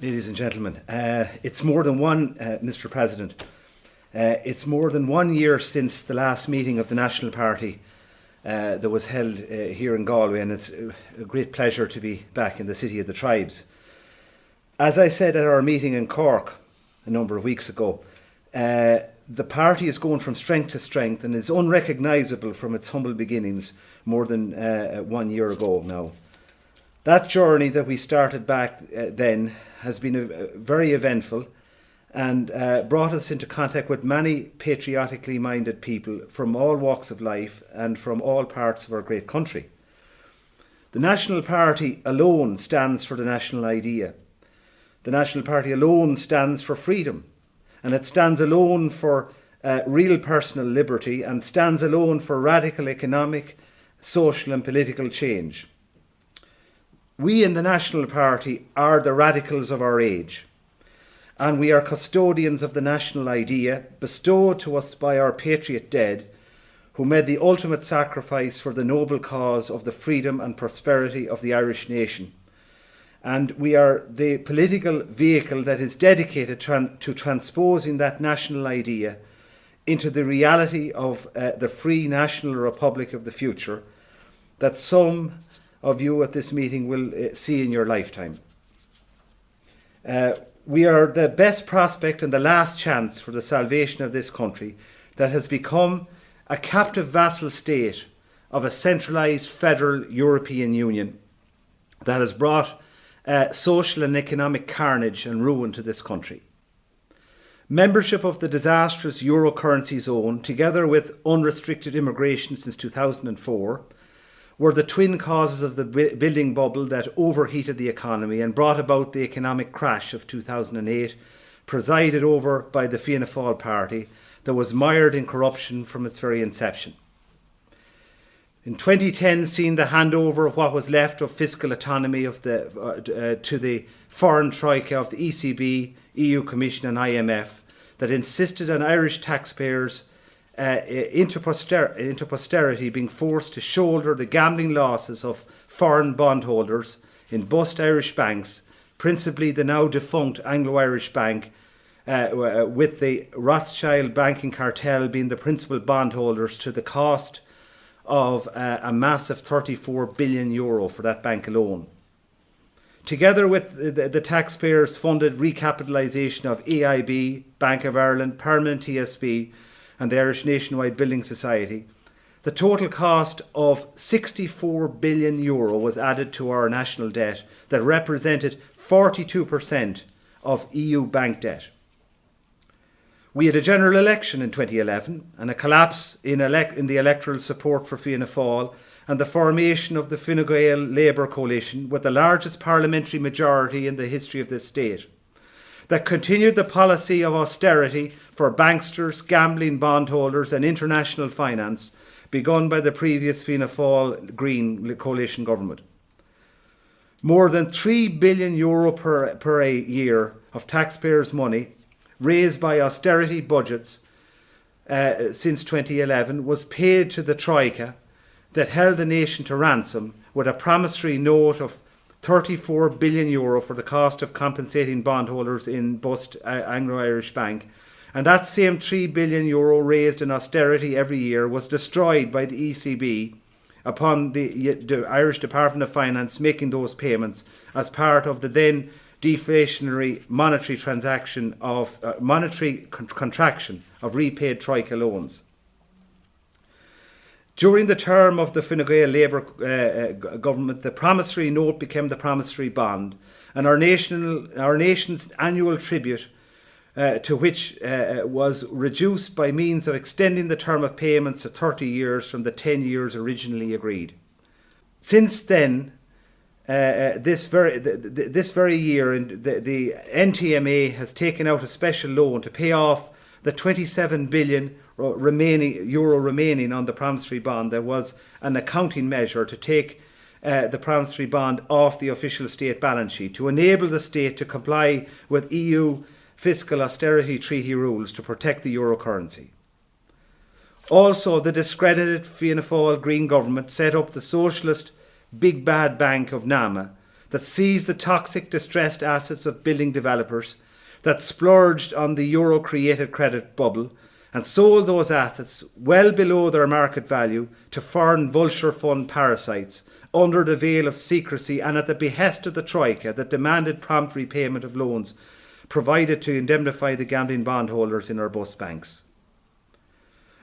Ladies and gentlemen, it's more than one, Mr. President. It's more than 1 year since the last meeting of the National Party that was held here in Galway, and it's a great pleasure to be back in the City of the Tribes. As I said at our meeting in Cork a number of weeks ago, the party is going from strength to strength and is unrecognisable from its humble beginnings more than 1 year ago now. That journey that we started back then has been very eventful and brought us into contact with many patriotically minded people from all walks of life and from all parts of our great country. The National Party alone stands for the national idea. The National Party alone stands for freedom, and it stands alone for real personal liberty, and stands alone for radical economic, social and political change. We in the National Party are the radicals of our age, and we are custodians of the national idea bestowed to us by our patriot dead, who made the ultimate sacrifice for the noble cause of the freedom and prosperity of the Irish nation. And we are the political vehicle that is dedicated to transposing that national idea into the reality of the free national republic of the future that some of you at this meeting will see in your lifetime. We are the best prospect and the last chance for the salvation of this country that has become a captive vassal state of a centralised federal European Union that has brought social and economic carnage and ruin to this country. Membership of the disastrous euro currency zone, together with unrestricted immigration since 2004, were the twin causes of the building bubble that overheated the economy and brought about the economic crash of 2008, presided over by the Fianna Fáil party that was mired in corruption from its very inception. In 2010, seen the handover of what was left of fiscal autonomy to the foreign troika of the ECB, EU Commission and IMF that insisted on Irish taxpayers into posterity being forced to shoulder the gambling losses of foreign bondholders in bust Irish banks, principally the now defunct Anglo-Irish Bank, with the Rothschild banking cartel being the principal bondholders to the cost of a massive €34 billion for that bank alone. Together with the taxpayers funded recapitalisation of AIB, Bank of Ireland, Permanent TSB and the Irish Nationwide Building Society, the total cost of €64 billion was added to our national debt that represented 42% of EU bank debt. We had a general election in 2011 and a collapse in the electoral support for Fianna Fáil and the formation of the Fine Gael Labour coalition with the largest parliamentary majority in the history of this state, that continued the policy of austerity for banksters, gambling bondholders and international finance begun by the previous Fianna Fáil Green coalition government. More than €3 billion per year of taxpayers' money raised by austerity budgets since 2011 was paid to the Troika that held the nation to ransom with a promissory note of €34 billion for the cost of compensating bondholders in bust Anglo-Irish Bank. And that same €3 billion raised in austerity every year was destroyed by the ECB upon the Irish Department of Finance making those payments as part of the then deflationary monetary contraction of repaid Troika loans. During the term of the Fine Gael Labour government, the promissory note became the promissory bond, and our nation's annual tribute to which was reduced by means of extending the term of payments to 30 years from the 10 years originally agreed. Since then, this very year, the NTMA has taken out a special loan to pay off the €27 billion remaining on the promissory bond. There was an accounting measure to take the promissory bond off the official state balance sheet to enable the state to comply with EU fiscal austerity treaty rules to protect the euro currency. Also, the discredited Fianna Fáil Green government set up the socialist Big Bad Bank of Nama that seized the toxic, distressed assets of building developers, that splurged on the euro-created credit bubble and sold those assets well below their market value to foreign vulture fund parasites under the veil of secrecy and at the behest of the Troika that demanded prompt repayment of loans provided to indemnify the gambling bondholders in our bus banks.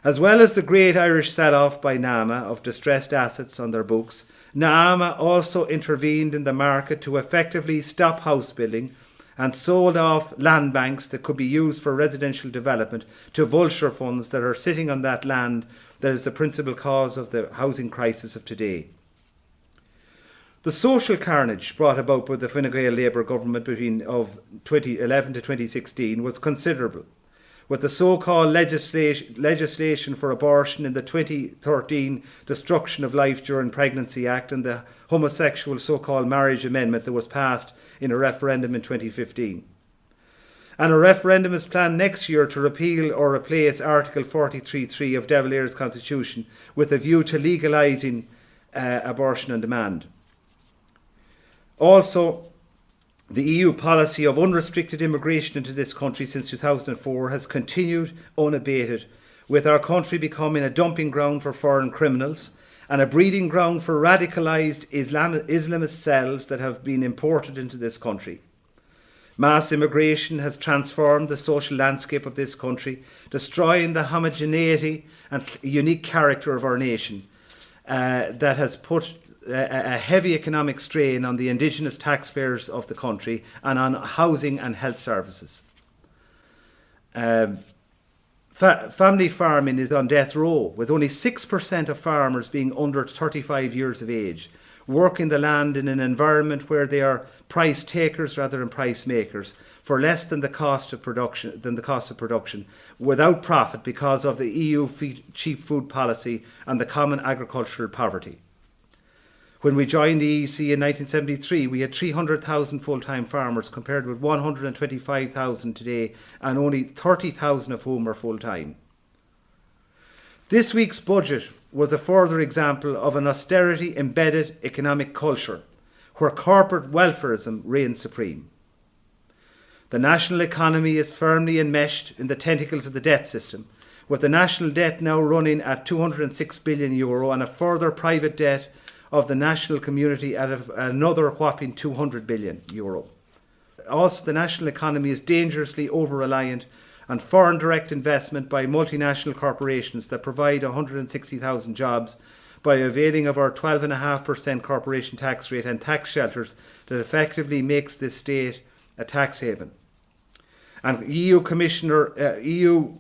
As well as the great Irish sell-off by NAMA of distressed assets on their books, NAMA also intervened in the market to effectively stop house building and sold off land banks that could be used for residential development to vulture funds that are sitting on that land that is the principal cause of the housing crisis of today. The social carnage brought about by the Fine Gael Labour government of 2011 to 2016 was considerable, with the so-called legislation for abortion in the 2013 Destruction of Life During Pregnancy Act and the homosexual so-called marriage amendment that was passed in a referendum in 2015. And a referendum is planned next year to repeal or replace Article 43.3 of De Valera's Constitution with a view to legalising abortion on demand. Also, the EU policy of unrestricted immigration into this country since 2004 has continued unabated, with our country becoming a dumping ground for foreign criminals and a breeding ground for radicalised Islamist cells that have been imported into this country. Mass immigration has transformed the social landscape of this country, destroying the homogeneity and unique character of our nation that has put a heavy economic strain on the indigenous taxpayers of the country and on housing and health services. Family farming is on death row, with only 6% of farmers being under 35 years of age, working the land in an environment where they are price takers rather than price makers for less than the cost of production, without profit because of the EU cheap food policy and the common agricultural poverty. When we joined the EEC in 1973, we had 300,000 full-time farmers compared with 125,000 today, and only 30,000 of whom are full-time. This week's budget was a further example of an austerity-embedded economic culture where corporate welfarism reigns supreme. The national economy is firmly enmeshed in the tentacles of the debt system, with the national debt now running at €206 billion and a further private debt of the national community at another whopping €200 billion. Also, the national economy is dangerously over-reliant on foreign direct investment by multinational corporations that provide 160,000 jobs by availing of our 12.5% corporation tax rate and tax shelters that effectively makes this state a tax haven. And EU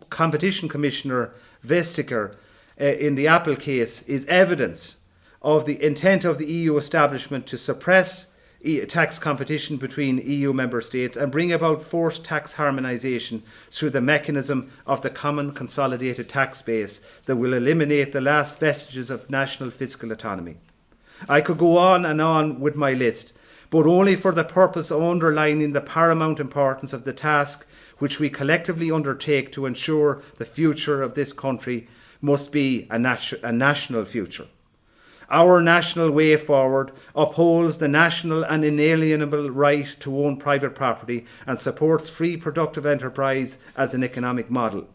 Competition Commissioner Vestager in the Apple case is evidence of the intent of the EU establishment to suppress tax competition between EU member states and bring about forced tax harmonisation through the mechanism of the common consolidated tax base that will eliminate the last vestiges of national fiscal autonomy. I could go on and on with my list, but only for the purpose of underlining the paramount importance of the task which we collectively undertake to ensure the future of this country must be a national future. Our national way forward upholds the national and inalienable right to own private property and supports free productive enterprise as an economic model.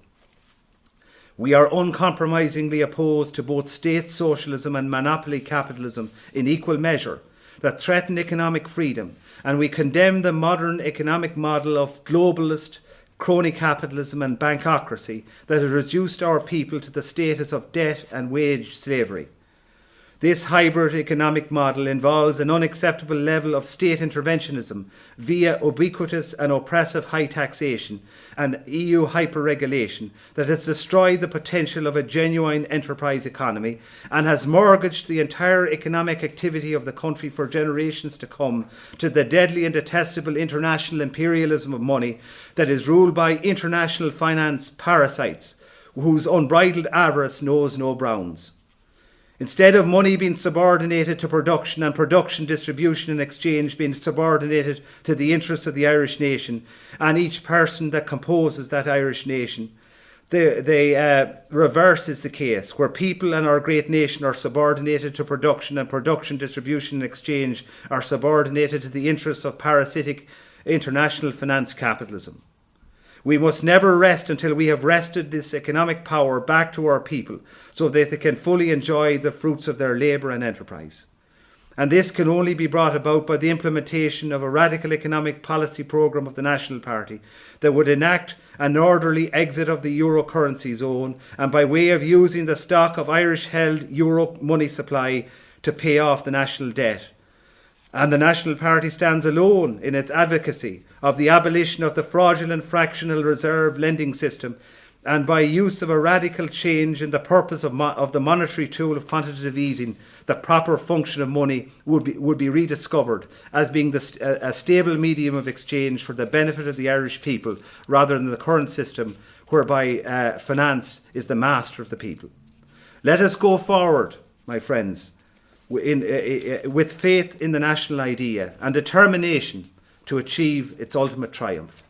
We are uncompromisingly opposed to both state socialism and monopoly capitalism in equal measure that threaten economic freedom, and we condemn the modern economic model of globalist, crony capitalism and bankocracy that has reduced our people to the status of debt and wage slavery. This hybrid economic model involves an unacceptable level of state interventionism via ubiquitous and oppressive high taxation and EU hyper-regulation that has destroyed the potential of a genuine enterprise economy and has mortgaged the entire economic activity of the country for generations to come to the deadly and detestable international imperialism of money that is ruled by international finance parasites whose unbridled avarice knows no bounds. Instead of money being subordinated to production and production, distribution and exchange being subordinated to the interests of the Irish nation and each person that composes that Irish nation, The reverse is the case, where people and our great nation are subordinated to production, and production, distribution and exchange are subordinated to the interests of parasitic international finance capitalism. We must never rest until we have wrested this economic power back to our people so that they can fully enjoy the fruits of their labour and enterprise. And this can only be brought about by the implementation of a radical economic policy programme of the National Party that would enact an orderly exit of the euro currency zone, and by way of using the stock of Irish-held euro money supply to pay off the national debt. And the National Party stands alone in its advocacy of the abolition of the fraudulent fractional reserve lending system, and by use of a radical change in the purpose of the monetary tool of quantitative easing, the proper function of money would be rediscovered as being a stable medium of exchange for the benefit of the Irish people, rather than the current system whereby finance is the master of the people. Let us go forward, my friends, with faith in the national idea and determination to achieve its ultimate triumph.